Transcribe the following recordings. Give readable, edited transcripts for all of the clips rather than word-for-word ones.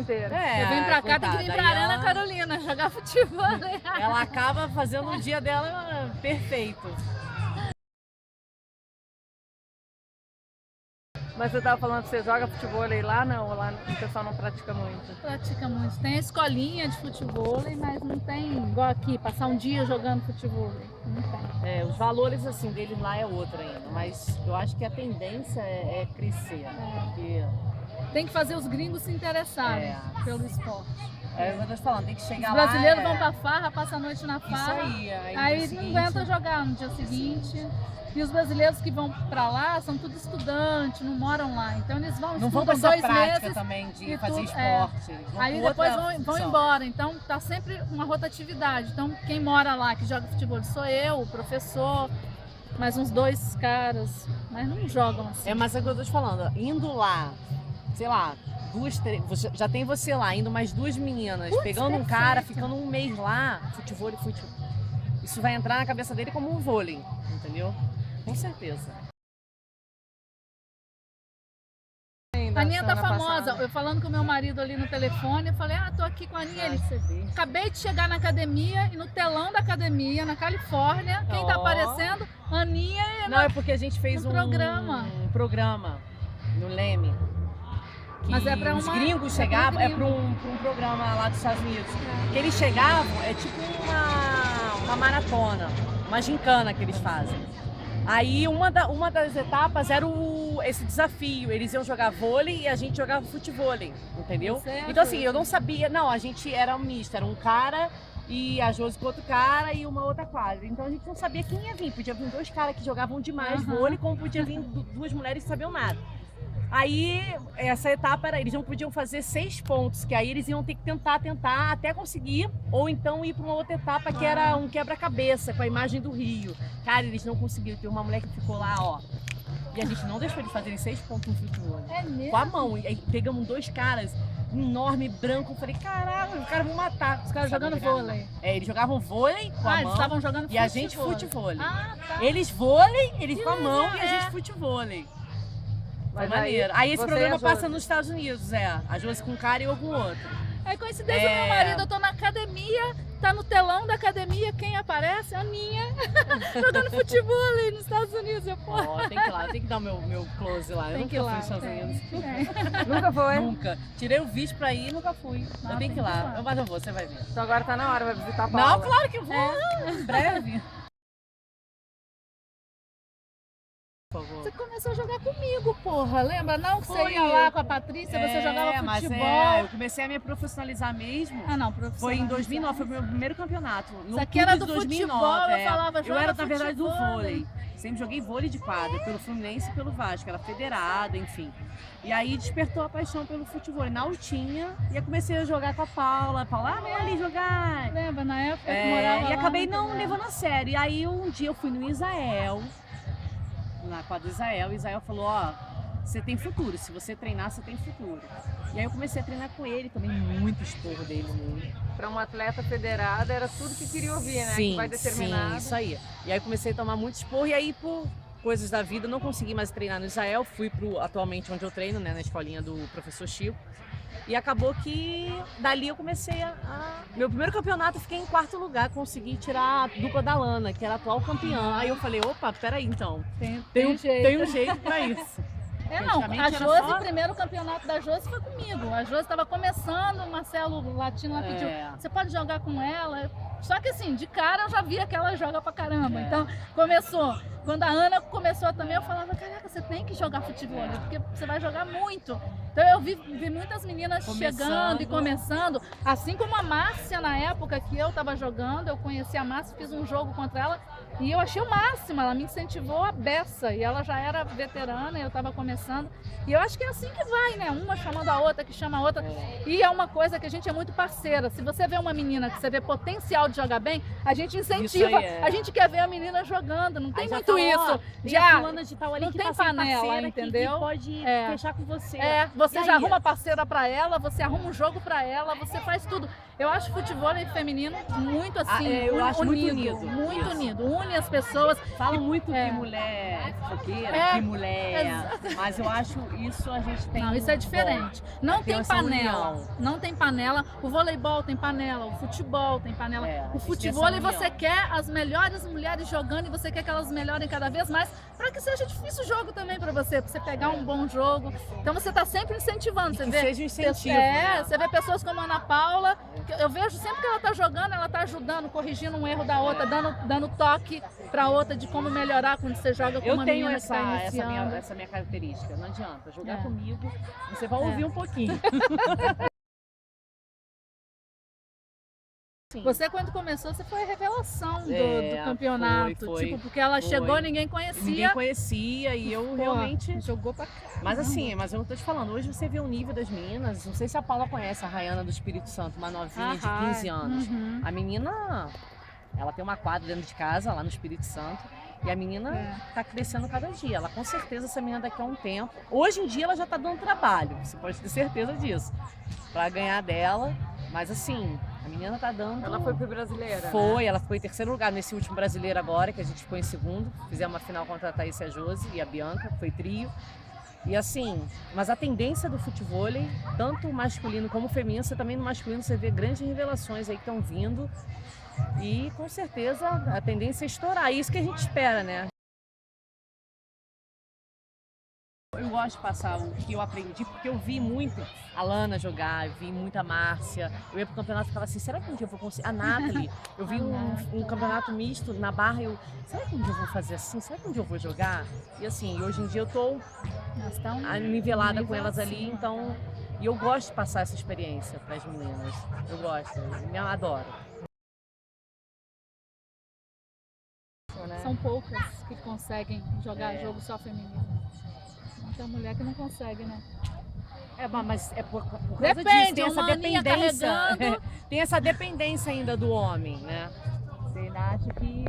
inteiro. Eu venho pra cá, tem que coitada, vir pra aí Arana ela- Carolina jogar futebol. Ela acaba fazendo o dia dela perfeito. Mas você tava falando que você joga futebol aí lá, não? Ou lá o pessoal não pratica muito? Pratica muito. Tem a escolinha de futebol, mas não tem igual aqui, passar um dia jogando futebol. Não tem. Os valores assim deles lá é outro ainda, mas eu acho que a tendência é crescer, né? Porque Tem que fazer os gringos se interessarem pelo esporte. é o que eu tô te falando, tem que chegar Os lá. brasileiros vão pra farra, passam a noite na Isso farra. aí, aí, no Aí dia não seguinte- aguenta jogar no dia seguinte. E os brasileiros que vão pra lá são tudo estudantes, não moram lá. Então eles vão, Não vão estudam com essa 2 prática meses. também de e fazer tudo- esporte. Eles vão Aí com depois outra vão função. embora. Então tá sempre uma rotatividade. Então quem mora lá, que joga futebol, sou eu, o professor, mais uns 2 caras. Mas não jogam assim. Mas é o que eu tô te falando, indo lá, sei lá, 2, 3, já tem você lá, indo mais 2 meninas, pegando um cara, perfeito. ficando um mês lá, futebol. Isso vai entrar na cabeça dele como um vôlei, entendeu? Com certeza. A Aninha tá Semana famosa. passada. Eu falando com o meu marido ali no telefone, eu falei, tô aqui com a Aninha. Ele, acabei de chegar na academia e no telão da academia, na Califórnia, quem tá Ó. aparecendo? Aninha e Não, é porque a gente fez Um programa. um programa no Leme. Que Mas é pra os uma- gringos é pra chegavam, gringo. pra um programa lá dos Estados Unidos. Que eles chegavam, é tipo uma maratona, uma gincana que eles fazem. Aí uma das etapas era esse desafio. Eles iam jogar vôlei e a gente jogava futevôlei, entendeu? Certo. Então assim, eu não sabia, não, a gente era um misto, era um cara e a Josi com outro cara e uma outra quadra. Então a gente não sabia quem ia vir. Podia vir 2 caras que jogavam demais Aham. vôlei, como podia vir 2 mulheres que sabiam nada. Aí, essa etapa era, eles não podiam fazer 6 pontos, que aí eles iam ter que tentar até conseguir, ou então ir para uma outra etapa que era um quebra-cabeça, com a imagem do Rio. Cara, eles não conseguiram, tem uma mulher que ficou lá, ó, e a gente não deixou eles fazerem 6 pontos no futebol. É mesmo? Com a mão, e aí pegamos 2 caras, enorme, branco, eu falei, caralho, os caras vão matar. Os caras jogando vôlei. Eles jogavam vôlei com a Eles mão, estavam jogando e a gente futevôlei. futevôlei. Ah, tá. Eles vôlei, eles Que com a mão legal, e a gente futevôlei. Foi Mas maneiro. Aí esse você e programa a Josi? passa nos Estados Unidos, a Josi com um cara e eu com o outro. É coincidência do meu marido, eu tô na academia, tá no telão da academia, quem aparece? A Aninha, jogando futebol ali nos Estados Unidos. Eu, pô, Ó, tem que ir lá, tem que dar o meu close lá. Eu tem que nunca ir fui lá. nos Estados Unidos. Nunca foi? Nunca. Tirei o visto pra ir e nunca fui. Não, Eu tenho que ir tem que ir lá. lá. Mas eu vou, você vai ver. Então agora tá na hora, vai visitar a Não, Paula. claro que eu vou. Em breve. Por favor. Você começou a jogar comigo, porra, lembra? Não que você Foi. ia lá com a Patrícia, você jogava mas futebol. eu comecei a me profissionalizar mesmo. Ah, não, Foi em 2009, foi o meu primeiro campeonato. No Isso aqui Clube era de do 2009, futebol, eu falava, Eu joga era, na verdade, do futebol. vôlei. Sempre joguei vôlei de quadra, pelo Fluminense e pelo Vasco, era federado, enfim. E aí despertou a paixão pelo futebol na altinha, e eu comecei a jogar com a Paula. Vem ali jogar. Lembra, na época que morava E lá, acabei né? não levando a sério. E aí um dia eu fui no Isael, na quadra do Isael, e o Isael falou, ó, você tem futuro, se você treinar, você tem futuro. E aí eu comecei a treinar com ele, tomei muito esporro dele nele. Pra uma atleta federada era tudo que queria ouvir, né? Sim, que vai determinado. sim, isso aí. E aí comecei a tomar muito esporro, e aí por coisas da vida não consegui mais treinar no Israel, fui pro atualmente onde eu treino, né, na escolinha do professor Chico. E acabou que dali eu comecei Meu primeiro campeonato eu fiquei em 4º lugar, consegui tirar a dupla da Lana, que era a atual campeã. Aí eu falei, opa, peraí então, Tem jeito. tem um jeito pra isso. Não, Antigamente a era Josi, só- o primeiro campeonato da Josi foi comigo. A Josi estava começando, o Marcelo Latino lá pediu, você pode jogar com ela? Só que assim, de cara eu já via que ela joga pra caramba. Então começou. Quando a Ana começou também, eu falava, caraca, você tem que jogar futebol, porque você vai jogar muito. Então eu vi muitas meninas chegando e começando, assim como a Márcia na época que eu tava jogando, eu conheci a Márcia, fiz um jogo contra ela e eu achei o máximo, ela me incentivou a beça e ela já era veterana, eu tava começando. E eu acho que é assim que vai, né? Uma chamando a outra, que chama a outra. E é uma coisa que a gente é muito parceira. Se você vê uma menina que você vê potencial de jogar bem, a gente incentiva. Isso aí é. A gente quer ver a menina jogando. Não tem Aí já muito fala, isso. ó, tem Já, a fulana de tal ali não que tem tá sem panela, parceira, entendeu? Que pode É. fechar com você. você E já aí? arruma parceira pra ela, você arruma um jogo pra ela, você faz tudo. Eu acho o futebol feminino muito assim, eu acho muito unido. unido. Muito Isso. unido. Une as pessoas. Falam muito É. que mulher é fofoqueira, É, que mulher. Mas eu acho isso a gente tem. Não, isso é diferente. Não tem essa panela. união. Não tem panela. O voleibol tem panela, o futebol tem panela. É, a O gente futebol tem essa você união. quer as melhores mulheres jogando e você quer que elas melhorem cada vez mais para que seja difícil o jogo também para você pegar um bom jogo. Então você está sempre incentivando. Você Que vê, seja um incentivo. você vê pessoas como a Ana Paula, que eu vejo sempre que ela está jogando, ela está ajudando, corrigindo um erro da outra, dando toque para outra de como melhorar quando você joga com Eu uma tenho menina que está iniciando. essa minha característica. Não adianta jogar É. comigo, você vai ouvir um pouquinho. Você, quando começou, você foi a revelação do É, campeonato. foi, tipo, porque ela foi. chegou, ninguém conhecia. Ninguém conhecia e eu Pô, realmente. jogou pra caramba. Mas assim, mas eu tô te falando, hoje você vê o nível das meninas. Não sei se a Paula conhece a Rayana do Espírito Santo, uma novinha de 15 anos. Uhum. A menina, ela tem uma quadra dentro de casa, lá no Espírito Santo. E a menina tá crescendo cada dia. Ela com certeza, essa menina daqui a um tempo. Hoje em dia ela já tá dando trabalho, você pode ter certeza disso. Pra ganhar dela. Mas assim, a menina tá dando. Ela foi pro Brasileira, Foi, né? ela ficou em terceiro lugar nesse último brasileiro agora, que a gente ficou em segundo. Fizemos uma final contra a Thaís e a Josi e a Bianca, foi trio. E assim, mas a tendência do futevôlei, tanto masculino como feminino, você também no masculino você vê grandes revelações aí que estão vindo. E com certeza a tendência é estourar. É isso que a gente espera, né? Eu gosto de passar o que eu aprendi, porque eu vi muito a Lana jogar, eu vi muita Márcia. Eu ia pro campeonato e falava assim, será que um dia eu vou conseguir? A Nathalie, eu vi um campeonato misto na Barra e eu, será que um dia eu vou fazer assim? Será que um dia eu vou jogar? E assim, hoje em dia eu tô Elas tão nivelada com elas ali, acima. então... E eu gosto de passar essa experiência para as meninas. Eu gosto, eu adoro. São poucas que conseguem jogar jogo só feminino. Tem mulher que não consegue, né? Mas é por causa Depende, disso, tem essa uma aninha dependência. carregando. Tem essa dependência ainda do homem, né? Você ainda acha que...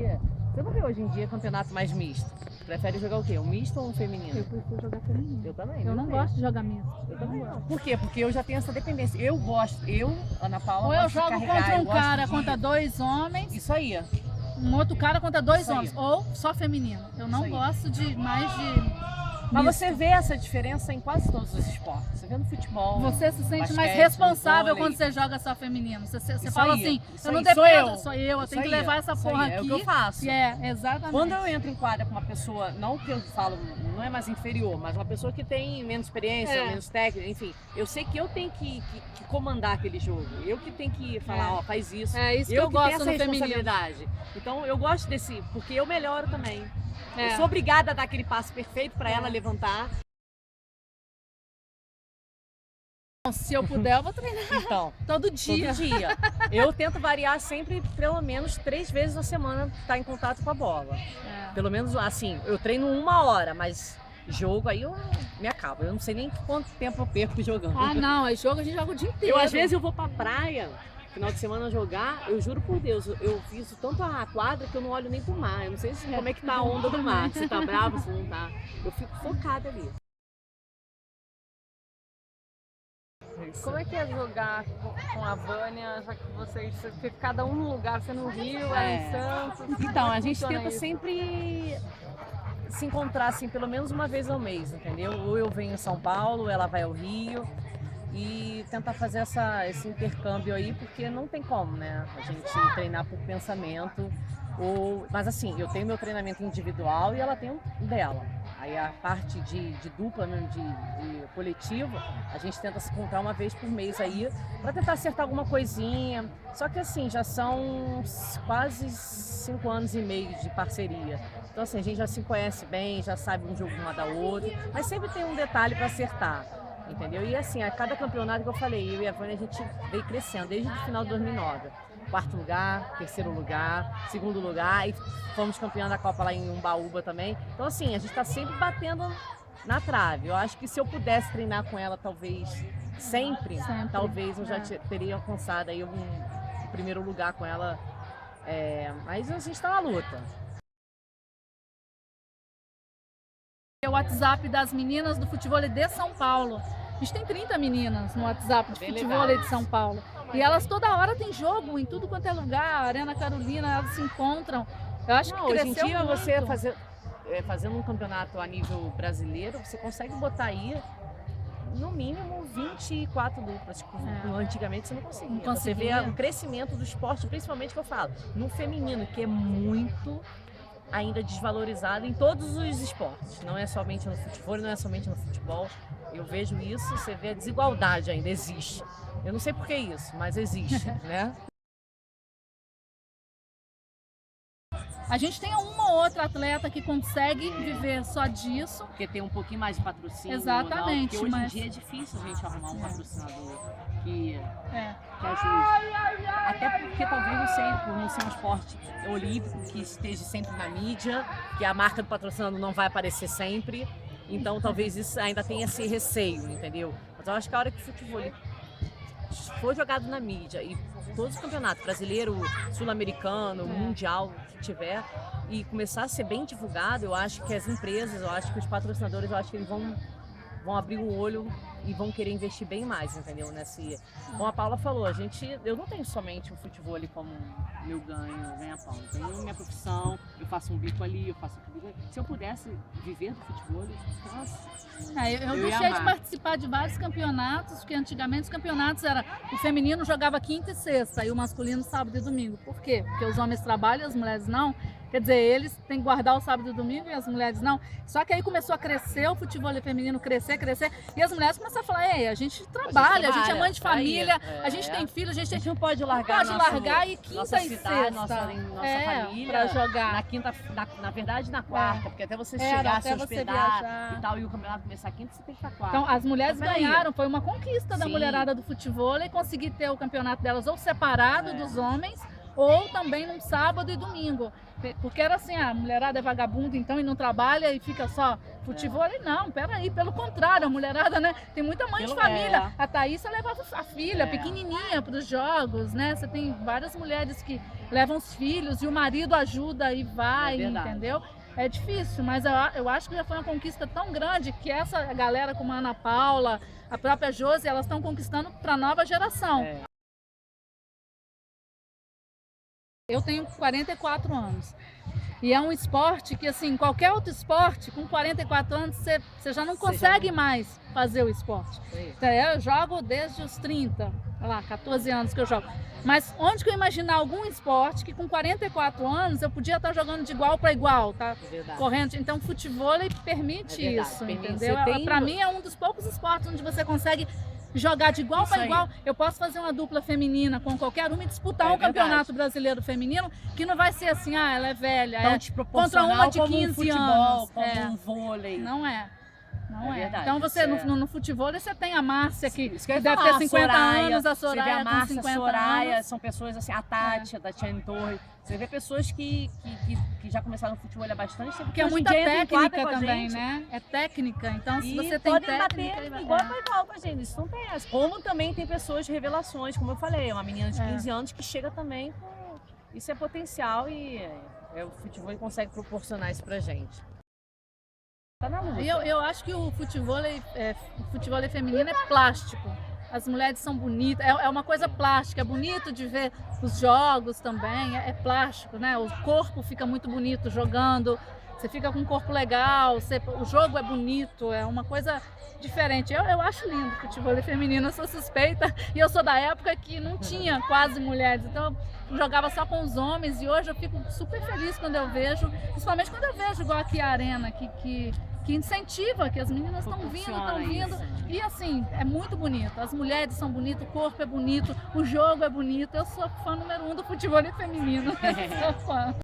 Você não vê hoje em dia campeonato mais misto. Prefere jogar o quê? Um misto ou um feminino? Eu prefiro jogar feminino. Eu também. Eu não gosto de jogar misto. Eu também não. Por quê? Porque eu já tenho essa dependência. Eu gosto, Ana Paula, Ou eu gosto de jogo carregar, contra um eu gosto cara, de- contra dois homens, Isso aí. um outro cara contra dois Isso aí. homens. Ou só feminino. Eu não aí. gosto de mais de... Mas misto. você vê essa diferença em quase todos os esportes. Você vê no futebol. Você se sente mais basquete, responsável vôlei. quando você joga só feminino. Você Isso fala aí, assim, isso eu não aí, sou dependo, eu. sou eu Isso tenho que aí, levar essa isso porra aí, aqui. é o que eu faço. Exatamente. Quando eu entro em quadra com uma pessoa, não que eu falo, não é mais inferior, mas uma pessoa que tem menos experiência, menos técnica, enfim, eu sei que eu tenho que comandar aquele jogo. Eu que tenho que falar, ó, faz isso. É isso que eu eu que tenho gosto essa no feminino. responsabilidade. Então eu gosto desse, porque eu melhoro também. É. Eu sou obrigada a dar aquele passo perfeito para ela levantar. Se eu puder, eu vou treinar Então, todo dia. todo dia. Eu tento variar sempre, pelo menos 3 vezes na semana, estar em contato com a bola. É. Pelo menos assim, eu treino 1 hora, mas jogo aí eu me acabo. Eu não sei nem quanto tempo eu perco jogando. Ah, não, é jogo, a gente joga o dia inteiro. Às vezes eu vou pra praia, final de semana jogar, eu juro por Deus, eu fiz tanto a quadra que eu não olho nem pro mar. Eu não sei como é que tá a onda do mar, se tá bravo, se não tá. Eu fico focada ali. Como é que é jogar com a Vânia, já que vocês ficam cada um num lugar, você no Rio, ela em Santos? Então, a gente Funciona tenta isso? sempre se encontrar assim, pelo menos uma vez ao mês, entendeu? Ou eu venho em São Paulo, ela vai ao Rio e tentar fazer esse intercâmbio aí, porque não tem como, né? A gente treinar por pensamento. Mas assim, eu tenho meu treinamento individual e ela tem o dela. Aí a parte de dupla, mesmo, de coletivo, a gente tenta se encontrar uma vez por mês aí para tentar acertar alguma coisinha. Só que assim, já são quase 5 anos e meio de parceria. Então assim, a gente já se conhece bem, já sabe um jogo uma da outra, mas sempre tem um detalhe para acertar, entendeu? E assim, a cada campeonato que eu falei, eu e a Vânia, a gente veio crescendo desde o final de 2009. 4º lugar, 3º lugar, 2º lugar e fomos campeã da Copa lá em Umbaúba também. Então assim, a gente está sempre batendo na trave. Eu acho que se eu pudesse treinar com ela talvez sempre. Talvez eu já teria alcançado aí o primeiro lugar com ela. Mas a gente está na luta. O WhatsApp das meninas do futebol de São Paulo. gente tem 30 meninas no WhatsApp de Bem futebol legal. de São Paulo. E elas toda hora têm jogo em tudo quanto é lugar, Arena Carolina, elas se encontram. Eu acho que Não, hoje em cresceu dia muito. você fazendo um campeonato a nível brasileiro, você consegue botar aí no mínimo 24 duplas. Tipo, antigamente você não conseguia. Não Você vê conseguia. o crescimento do esporte, principalmente que eu falo, no feminino, que é muito ainda desvalorizado em todos os esportes. Não é somente no futebol, não é somente no futebol. Eu vejo isso, você vê a desigualdade ainda existe. Eu não sei por que isso, mas existe, né? A gente tem uma ou outra atleta que consegue viver só disso. Porque tem um pouquinho mais de patrocínio. Exatamente, Porque hoje mas- em dia é difícil a gente arrumar um patrocinador que É. ajude. Até porque talvez por não ser um esporte olímpico que esteja sempre na mídia, que a marca do patrocinador não vai aparecer sempre. Então talvez isso ainda tenha esse receio, entendeu? Mas eu acho que a hora que o futebol for jogado na mídia e todos os campeonatos, brasileiro, sul-americano, mundial, que tiver, e começar a ser bem divulgado, eu acho que as empresas, eu acho que os patrocinadores, eu acho que eles vão abrir o olho e vão querer investir bem mais, entendeu? Como a Paula falou, eu não tenho somente o futebol como meu ganha-pão. Eu tenho minha profissão, eu faço um bico ali, eu faço outro bico ali. Se eu pudesse viver do futebol, nossa. Eu ia deixei de amar. participar de vários campeonatos, porque antigamente os campeonatos era o feminino jogava quinta e sexta e o masculino sábado e domingo. Por quê? Porque os homens trabalham e as mulheres não. Quer dizer, eles têm que guardar o sábado e domingo e as mulheres não. Só que aí começou a crescer o futebol feminino, crescer. E as mulheres começaram a falar, ei, a gente trabalha, a gente é mãe de família, a gente tem filho, a gente tem... não pode largar, Pode largar e quinta nossa e cidade, sexta. nossa família pra jogar. na quinta, na verdade na quarta, porque até você Era, chegar, até se você hospedar viajar. e tal, e o campeonato começar quinta, você tem que estar quarta. Então, as mulheres Mas peraí. ganharam, foi uma conquista da Sim. mulherada do futebol e conseguir ter o campeonato delas ou separado dos homens ou também num sábado e domingo. Porque era assim, a mulherada é vagabunda então e não trabalha e fica só futebol. E não, peraí, pelo contrário, a mulherada, né, tem muita mãe de família. A Thaísa levava a filha pequenininha para os jogos, né? Você tem várias mulheres que levam os filhos e o marido ajuda e vai, entendeu? É difícil, mas eu acho que já foi uma conquista tão grande que essa galera como a Ana Paula, a própria Josi, elas estão conquistando para a nova geração. Eu tenho 44 anos e é um esporte que, assim, qualquer outro esporte, com 44 anos, você já não consegue mais fazer o esporte. Então, eu jogo desde os 30, sei lá, 14 anos que eu jogo. Mas onde que eu imaginar algum esporte que com 44 anos eu podia estar jogando de igual para igual, tá? Correndo. Então, futebol permite isso, entendeu? Para mim é um dos poucos esportes onde você consegue jogar de igual para igual. Eu posso fazer uma dupla feminina com qualquer uma e disputar um campeonato brasileiro feminino que não vai ser assim, ela é velha, contra uma de 15 anos. Como um vôlei. Não é. Não é. Verdade, Então você no futebol você tem a Márcia que que deve ter 50 anos, a Soraya, Soraya a Márcia, com 50 Soraya, anos. são pessoas assim, a Tati, da Tiane Torres. Você vê pessoas que já começaram no futebol há bastante tempo. Porque é hoje em muita dia entram em quadra técnica com a também, gente. né? É técnica. Então se E você tem podem técnica... bater igual para igual com a gente, isso não tem essa. Como também tem pessoas revelações, como eu falei, uma menina de 15 anos que chega também com... Isso é potencial e o futebol consegue proporcionar isso pra gente. Tá na luta. Eu acho que o futebol feminino é plástico. As mulheres são bonitas, é uma coisa plástica, é bonito de ver os jogos também, é plástico, né? O corpo fica muito bonito jogando, você fica com um corpo legal, o jogo é bonito, é uma coisa diferente. Eu acho lindo o futebol feminino, eu sou suspeita e eu sou da época que não tinha quase mulheres, então eu jogava só com os homens e hoje eu fico super feliz quando eu vejo, principalmente quando eu vejo igual aqui a Arena, que incentiva, que as meninas estão vindo. E assim, é muito bonito. As mulheres são bonitas, o corpo é bonito, o jogo é bonito. Eu sou fã número 1 do futebol feminino. Sou fã.